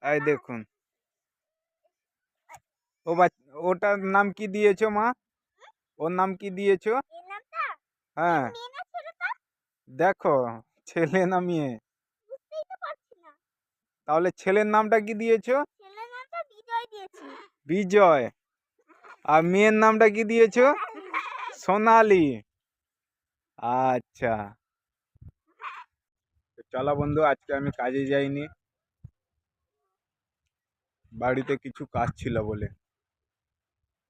এই দেখুন, ওটার নাম কি দিয়েছো মা? ওর নাম কি দিয়েছো? হ্যাঁ, দেখো, ছেলে না মেয়ে? তাহলে ছেলের নামটা কি দিয়েছো? বিজয়। আর মেয়ের নামটা কি দিয়েছো? সোনালি। আচ্ছা, চলো বন্ধু, আজকে আমি কাজে যাইনি, বাড়িতে কিছু কাজ ছিল বলে।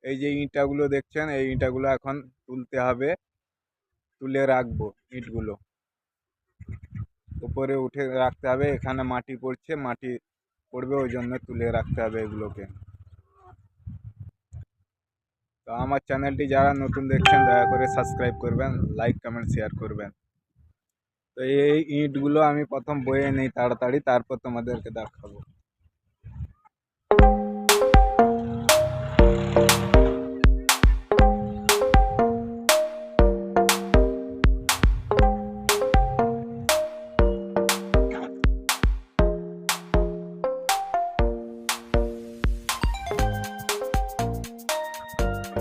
এই যে ইঁটাগুলো দেখছেন, এই ইঁটাগুলো এখন তুলতে হবে, তুলে রাখবো ইঁটগুলো, উপরে উঠে রাখতে হবে। এখানে মাটি পড়ছে, মাটি পড়বে, ওই জন্য তুলে রাখতে হবে এগুলোকে। তো আমার চ্যানেলটি যারা নতুন দেখছেন দয়া করে সাবস্ক্রাইব করবেন, লাইক কমেন্ট শেয়ার করবেন। তো এই ইঁটগুলো আমি প্রথম বয়ে নেই তাড়াতাড়ি, তারপর তোমাদেরকে দেখাবো।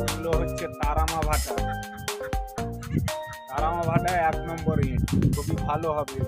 এগুলো হচ্ছে তারামা ভাটা। তারামা ভাটা 1 নম্বর ইঁট, খুবই ভালো হবে।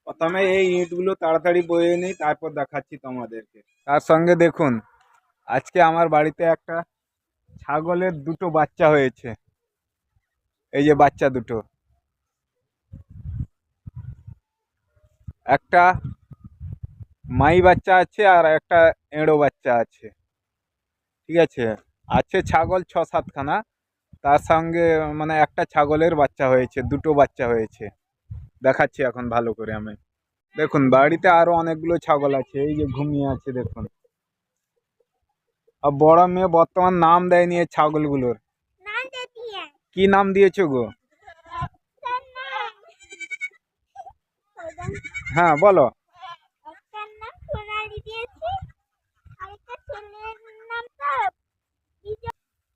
প্রথমে এই ইঁটগুলো তাড়াতাড়ি বয়ে নিই, তারপর দেখাচ্ছি তোমাদেরকে। তার সঙ্গে দেখুন, আজকে আমার বাড়িতে একটা ছাগলের 2টো বাচ্চা হয়েছে। এই যে বাচ্চা দুটো, একটা মাই বাচ্চা আছে আর একটা এঁড়ো বাচ্চা আছে। ঠিক আছে, আছে ছাগল 6-7খানা, তার সঙ্গে মানে একটা ছাগলের বাচ্চা হয়েছে, 2টো বাচ্চা হয়েছে। দেখাচ্ছি এখন ভালো করে আমি। দেখুন, বাড়িতে আরো অনেকগুলো ছাগল আছে, এই যে ঘুমিয়ে আছে দেখুন। আর বড় মেয়ে বর্তমান নাম দেয়নি এই ছাগলগুলোর। কি নাম দিয়েছো গো? হ্যাঁ বলো।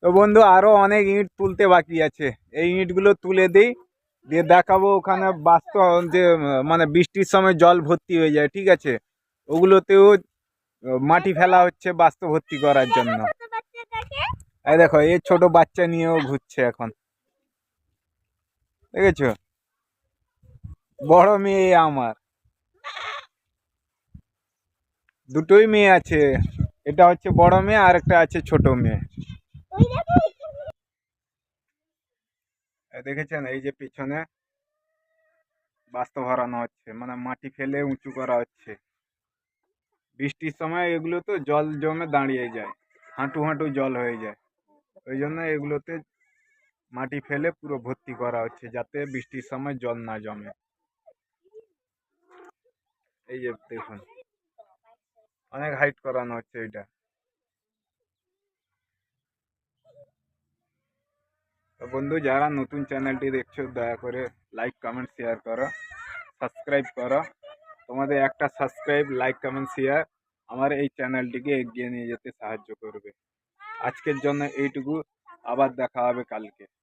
তো বন্ধু, আরো অনেক ইঁট তুলতে বাকি আছে, এই ইঁটগুলো তুলে দিই, দিয়ে দেখাবো। ওখানে বাস্তব যে মানে বৃষ্টির সময় জল ভর্তি হয়ে যায়, ঠিক আছে, ওগুলোতেও মাটি ফেলা হচ্ছে বাস্তু ভর্তি করার জন্য। এই দেখো, এই ছোট বাচ্চা নিয়েও ঘুরছে এখন, দেখেছো? বড় মেয়ে আমার, দুটোই মেয়ে আছে। এটা হচ্ছে বড় মেয়ে, আর একটা আছে ছোট মেয়ে। দেখেছেন, এই যে পিছনে বাস্তু ভরানো হচ্ছে, মানে মাটি ফেলে উঁচু করা হচ্ছে। বৃষ্টির সময় এগুলো তো জল জমে দাঁড়িয়ে যায়, হাঁটু হাঁটু জল হয়ে যায়, ওই জন্য এগুলোতে মাটি ফেলে পুরো ভর্তি করা হচ্ছে, যাতে বৃষ্টির সময় জল না জমে। এই যে দেখুন, অনেক হাইট করানো হচ্ছে এটা। তো বন্ধু, যারা নতুন চ্যানেলটি দেখছো দয়া করে লাইক কমেন্ট শেয়ার করো, সাবস্ক্রাইব করো। তোমাদের একটা সাবস্ক্রাইব, লাইক কমেন্ট শেয়ার আমার এই চ্যানেলটিকে এগিয়ে নিয়ে যেতে সাহায্য করবে। আজকের জন্য এইটুকু, আবার দেখা হবে কালকে।